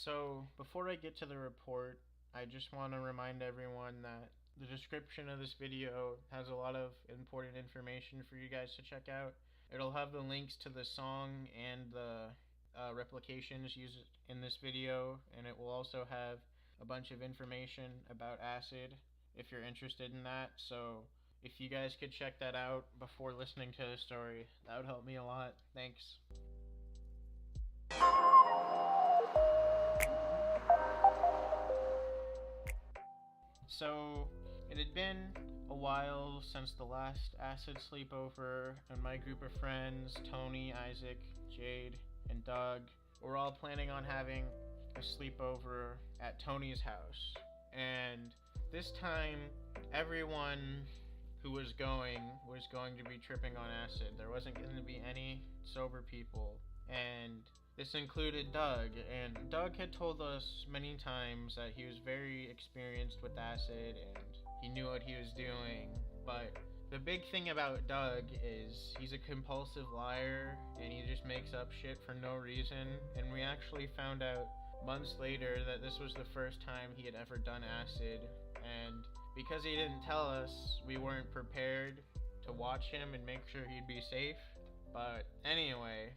So, before I get to the report, I just want to remind everyone that the description of this video has a lot of important information for you guys to check out. It'll have the links to the song and the replications used in this video, and it will also have a bunch of information about acid if you're interested in that. So, if you guys could check that out before listening to the story, that would help me a lot. Thanks. So, it had been a while since the last acid sleepover, and my group of friends, Tony, Isaac, Jade, and Doug, were all planning on having a sleepover at Tony's house. And this time, everyone who was going to be tripping on acid. There wasn't going to be any sober people. And this included Doug, and Doug had told us many times that he was very experienced with acid and he knew what he was doing. But the big thing about Doug is he's a compulsive liar and he just makes up shit for no reason. And we actually found out months later that this was the first time he had ever done acid. And because he didn't tell us, we weren't prepared to watch him and make sure he'd be safe. But anyway,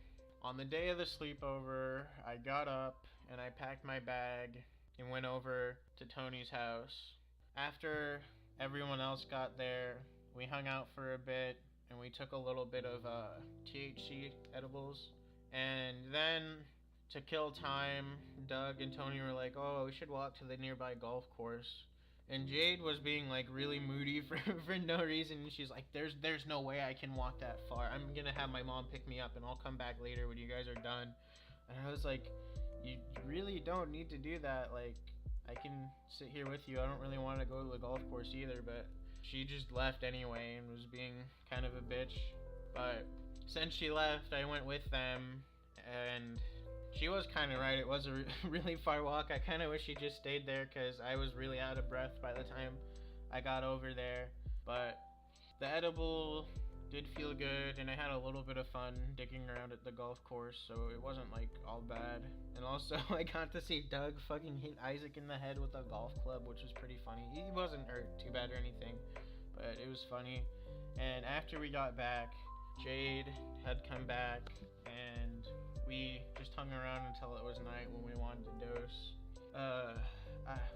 on the day of the sleepover, I got up and I packed my bag and went over to Tony's house. After everyone else got there, we hung out for a bit and we took a little bit of THC edibles. And then, to kill time, Doug and Tony were like, "Oh, we should walk to the nearby golf course." And Jade was being like really moody for no reason. She's like, there's no way I can walk that far. I'm gonna have my mom pick me up and I'll come back later when you guys are done. And I was like, you really don't need to do that. Like, I can sit here with you. I don't really want to go to the golf course either. But she just left anyway and was being kind of a bitch. But since she left, I went with them, and she was kind of right. It was a really far walk. I kind of wish she just stayed there because I was really out of breath by the time I got over there. But the edible did feel good, and I had a little bit of fun digging around at the golf course, so it wasn't like all bad. And also, I got to see Doug fucking hit Isaac in the head with a golf club, which was pretty funny. He wasn't hurt too bad or anything, but it was funny. And after we got back, Jade had come back, and we just hung around until it was night when we wanted to dose.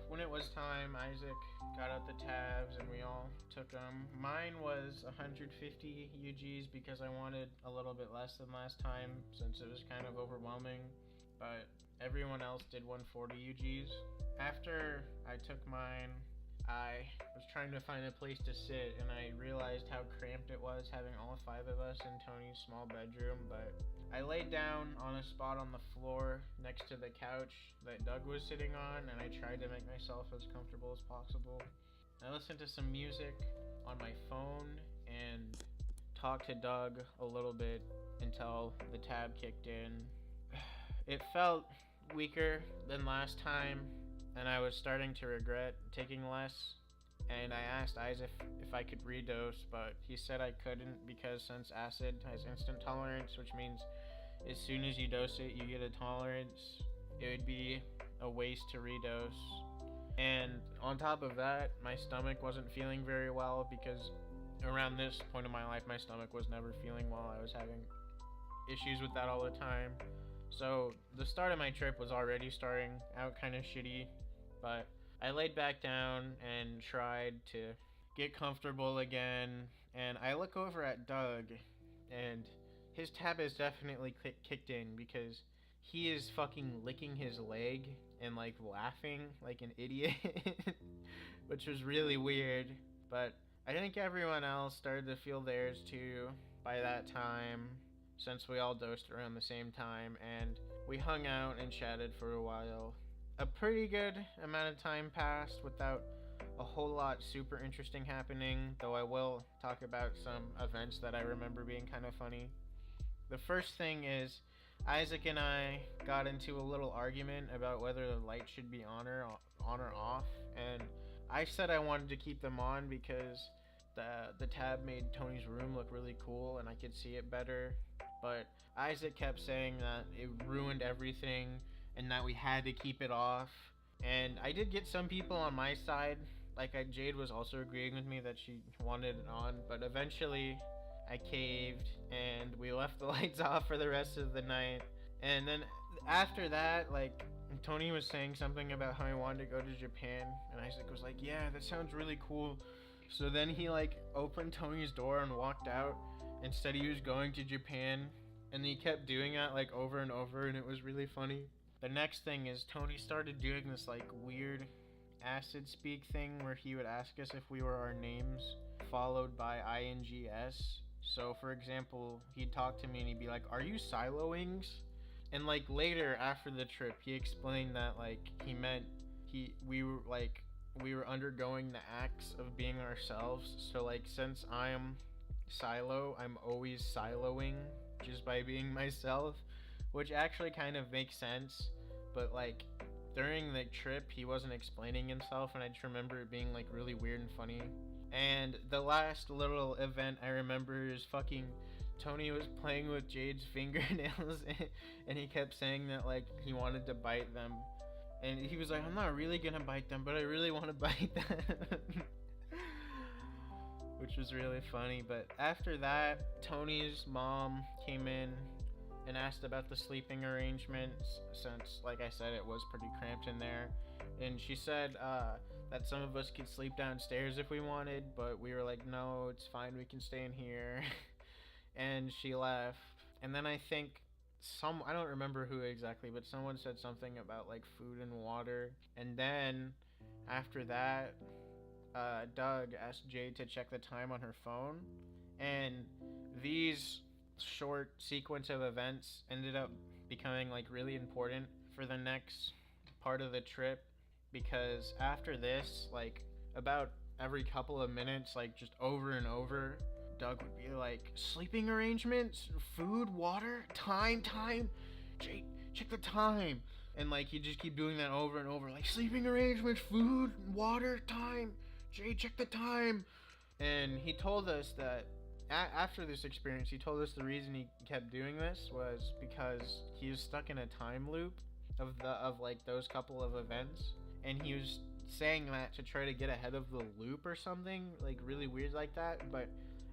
When it was time, Isaac got out the tabs and we all took them. Mine was 150 UGs because I wanted a little bit less than last time since it was kind of overwhelming, but everyone else did 140 UGs. After I took mine, I was trying to find a place to sit, and I realized how cramped it was having all five of us in Tony's small bedroom, but I laid down on a spot on the floor next to the couch that Doug was sitting on, and I tried to make myself as comfortable as possible. I listened to some music on my phone and talked to Doug a little bit until the tab kicked in. It felt weaker than last time, and I was starting to regret taking less. And I asked Isaac if I could redose, but he said I couldn't because since acid has instant tolerance, which means as soon as you dose it, you get a tolerance, it would be a waste to redose. And on top of that, my stomach wasn't feeling very well because around this point of my life, my stomach was never feeling well. I was having issues with that all the time. So the start of my trip was already starting out kind of shitty, but I laid back down and tried to get comfortable again, and I look over at Doug, and his tab is definitely kicked in because he is fucking licking his leg and like laughing like an idiot, which was really weird. But I think everyone else started to feel theirs too by that time, since we all dosed around the same time, and we hung out and chatted for a while. A pretty good amount of time passed without a whole lot super interesting happening, though I will talk about some events that I remember being kind of funny. The first thing is Isaac and I got into a little argument about whether the lights should be on or off, and I said I wanted to keep them on because the tab made Tony's room look really cool and I could see it better, but Isaac kept saying that it ruined everything and that we had to keep it off. And I did get some people on my side. Jade was also agreeing with me that she wanted it on, but eventually I caved and we left the lights off for the rest of the night. And then after that, Tony was saying something about how he wanted to go to Japan, and Isaac was like, "Yeah, that sounds really cool." So then he opened Tony's door and walked out and said he was going to Japan, and he kept doing that over and over, and it was really funny. The next thing is Tony started doing this weird acid speak thing where he would ask us if we were our names followed by INGS. So for example, he'd talk to me and he'd be like, "Are you Psilo-ings?" And later after the trip, he explained that he meant we were undergoing the acts of being ourselves. So since I'm Psilo, I'm always Psiloing just by being myself, which actually kind of makes sense. But during the trip, he wasn't explaining himself, and I just remember it being really weird and funny. And the last little event I remember is Tony was playing with Jade's fingernails, and he kept saying that he wanted to bite them, and he was like, "I'm not really gonna bite them, but I really want to bite them." Which was really funny. But after that, Tony's mom came in and asked about the sleeping arrangements, since like I said, it was pretty cramped in there, and she said that some of us could sleep downstairs if we wanted, but we were like, "No, it's fine, we can stay in here." And she left. And then I think I don't remember who exactly, but someone said something about food and water. And then after that, Doug asked Jade to check the time on her phone, and these short sequence of events ended up becoming really important for the next part of the trip, because after this, about every couple of minutes, just over and over, Doug would be like, "Sleeping arrangements, food, water, time, Jade, check the time." And he'd just keep doing that over and over, "Sleeping arrangements, food, water, time, Jade, check the time." And he told us that after this experience, he told us the reason he kept doing this was because he was stuck in a time loop of those couple of events, and he was saying that to try to get ahead of the loop or something really weird like that. But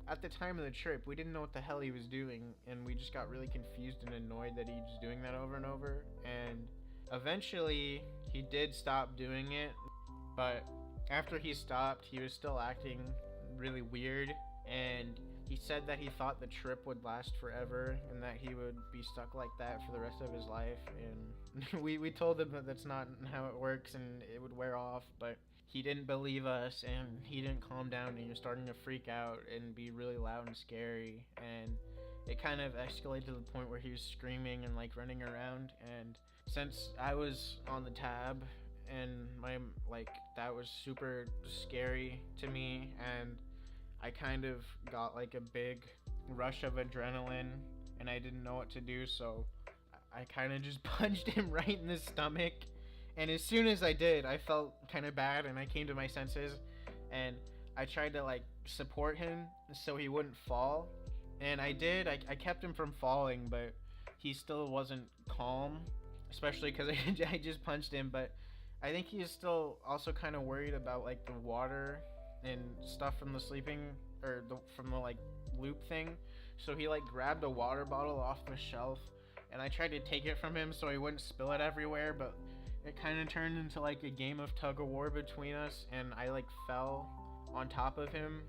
at the time of the trip, we didn't know what the hell he was doing, and we just got really confused and annoyed that he was doing that over and over. And eventually he did stop doing it, but after he stopped, he was still acting really weird, and he said that he thought the trip would last forever and that he would be stuck like that for the rest of his life. And we told him that that's not how it works and it would wear off, but he didn't believe us, and he didn't calm down, and he was starting to freak out and be really loud and scary, and it kind of escalated to the point where he was screaming and running around. And since I was on the tab, and my that was super scary to me, and I kind of got a big rush of adrenaline, and I didn't know what to do, so I kind of just punched him right in the stomach. And as soon as I did, I felt kind of bad, and I came to my senses, and I tried to support him so he wouldn't fall, and I did. I kept him from falling, but he still wasn't calm, especially because I just punched him. But I think he is still also kind of worried about the water and stuff from the sleeping, or from the loop thing. So he grabbed a water bottle off the shelf, and I tried to take it from him so he wouldn't spill it everywhere, but it kind of turned into a game of tug of war between us, and I fell on top of him,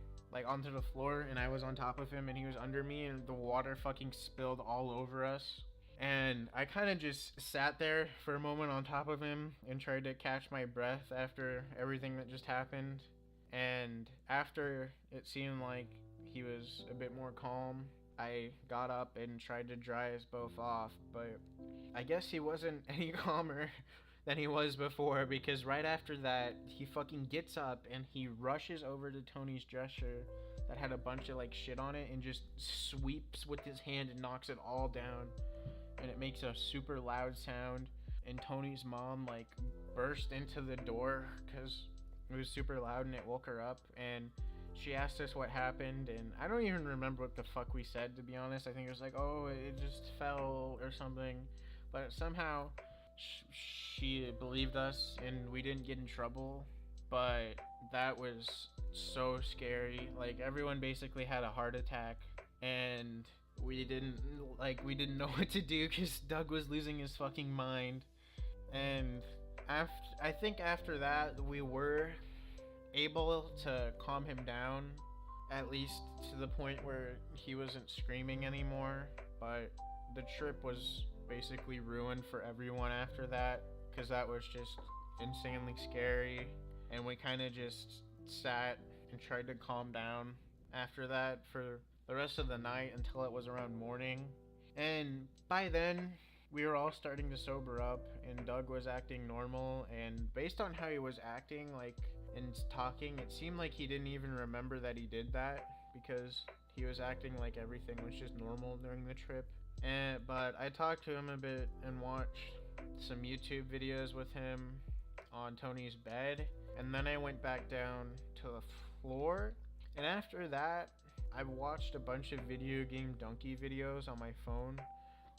onto the floor, and I was on top of him and he was under me, and the water fucking spilled all over us. And I kind of just sat there for a moment on top of him and tried to catch my breath after everything that just happened. And after it seemed like he was a bit more calm, I got up and tried to dry us both off, but I guess he wasn't any calmer than he was before, because right after that, he fucking gets up and he rushes over to Tony's dresser that had a bunch of shit on it, and just sweeps with his hand and knocks it all down, and it makes a super loud sound. And Tony's mom burst into the door because it was super loud, and it woke her up, and she asked us what happened, and I don't even remember what the fuck we said, to be honest. I think it was "Oh, it just fell" or something. But somehow she believed us and we didn't get in trouble, but that was so scary. Like everyone basically had a heart attack, and we didn't know what to do because Doug was losing his fucking mind. And I think after that we were able to calm him down, at least to the point where he wasn't screaming anymore. But the trip was basically ruined for everyone after that, because that was just insanely scary. And we kind of just sat and tried to calm down after that for the rest of the night until it was around morning. And by then, we were all starting to sober up, and Doug was acting normal. And based on how he was acting, like, and talking, it seemed like he didn't even remember that he did that, because he was acting like everything was just normal during the trip. But I talked to him a bit and watched some YouTube videos with him on Tony's bed, and then I went back down to the floor. And after that, I watched a bunch of video game donkey videos on my phone,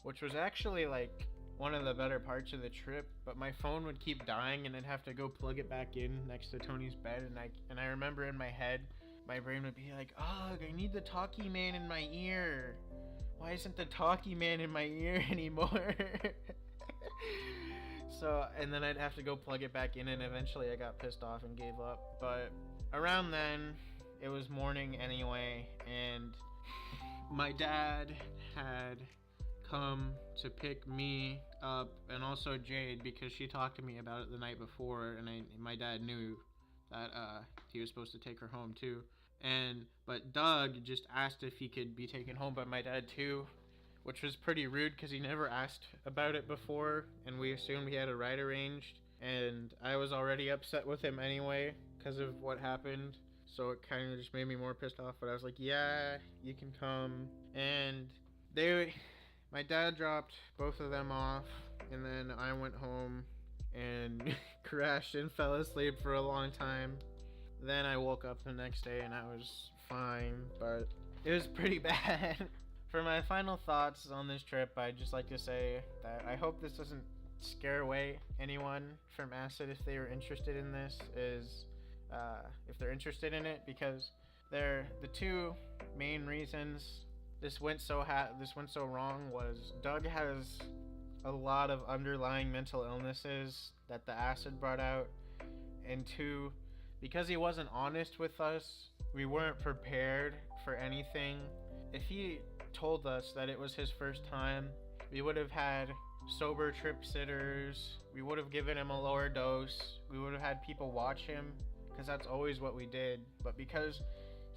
which was actually like one of the better parts of the trip. But my phone would keep dying, and I'd have to go plug it back in next to Tony's bed. And I remember in my head, my brain would be like, "Ugh, I need the talkie man in my ear. Why isn't the talkie man in my ear anymore?" So, and then I'd have to go plug it back in, and eventually I got pissed off and gave up. But around then, it was morning anyway, and my dad had come to pick me up, and also Jade, because she talked to me about it the night before, and my dad knew that he was supposed to take her home too. But Doug just asked if he could be taken home by my dad too, which was pretty rude because he never asked about it before, and we assumed he had a ride arranged. And I was already upset with him anyway because of what happened, so it kind of just made me more pissed off. But I was like, "Yeah, you can come." And my dad dropped both of them off, and then I went home and crashed and fell asleep for a long time. Then I woke up the next day and I was fine, but it was pretty bad. For my final thoughts on this trip, I'd just like to say that I hope this doesn't scare away anyone from acid if they are interested in this. If they're interested in it, because they're the two main reasons this went so wrong was Doug has a lot of underlying mental illnesses that the acid brought out, and two, because he wasn't honest with us, we weren't prepared for anything. If he told us that it was his first time, we would have had sober trip sitters, we would have given him a lower dose, we would have had people watch him, because that's always what we did. But because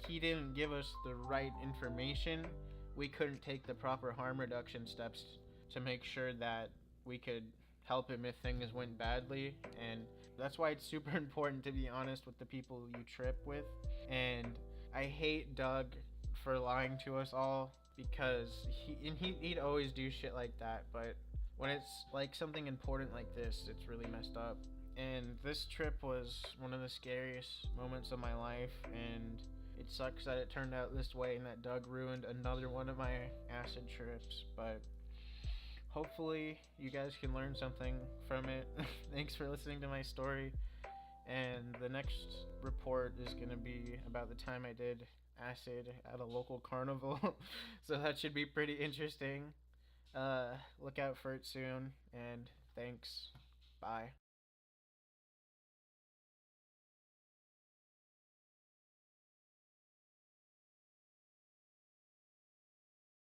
he didn't give us the right information, we couldn't take the proper harm reduction steps to make sure that we could help him if things went badly. And that's why it's super important to be honest with the people you trip with. And I hate Doug for lying to us all, because he'd always do shit like that. But when it's like something important like this, it's really messed up. And this trip was one of the scariest moments of my life, and it sucks that it turned out this way and that Doug ruined another one of my acid trips. But hopefully you guys can learn something from it. Thanks for listening to my story. And the next report is going to be about the time I did acid at a local carnival. So that should be pretty interesting. Look out for it soon, and thanks. Bye.